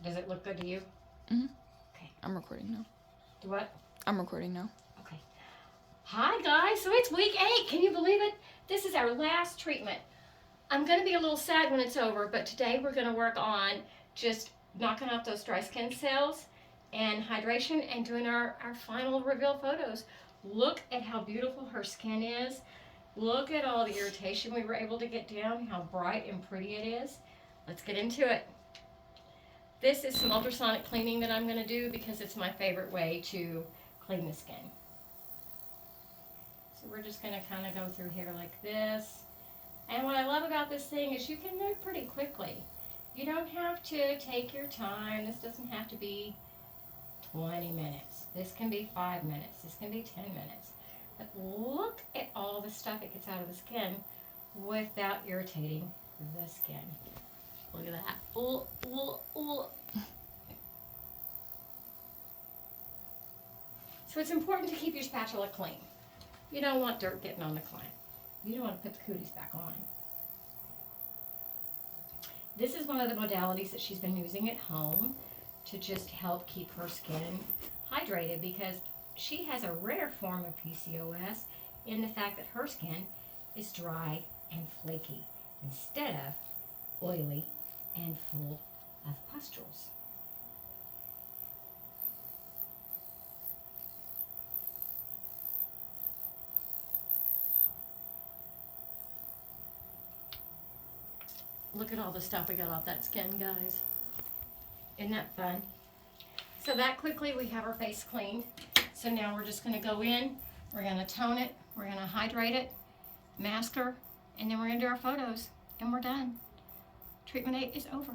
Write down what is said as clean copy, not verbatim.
Does it look good to you? Mm-hmm. Okay. I'm recording now. Do what? I'm recording now. Okay. Hi guys, so it's week 8. Can you believe it? This is our last treatment. I'm going to be a little sad when it's over, but today we're going to work on just knocking off those dry skin cells and hydration and doing our final reveal photos. Look at how beautiful her skin is. Look at all the irritation we were able to get down, how bright and pretty it is. Let's get into it. This is some ultrasonic cleaning that I'm going to do because it's my favorite way to clean the skin. So we're just going to kind of go through here like this. And what I love about this thing is you can move pretty quickly. You don't have to take your time. This doesn't have to be 20 minutes. This can be 5 minutes. This can be 10 minutes. But look at all the stuff it gets out of the skin without irritating the skin. Look at that. Ooh, ooh, ooh. So it's important to keep your spatula clean. You don't want dirt getting on the client. You don't want to put the cooties back on. This is one of the modalities that she's been using at home to just help keep her skin hydrated because she has a rare form of PCOS in the fact that her skin is dry and flaky instead of oily and full of pustules. Look at all the stuff we got off that skin, guys. Isn't that fun? So that quickly we have our face cleaned. So now we're just going to go in, we're going to tone it, we're going to hydrate it, mask her, and then we're going to do our photos, and we're done. Treatment 8 is over.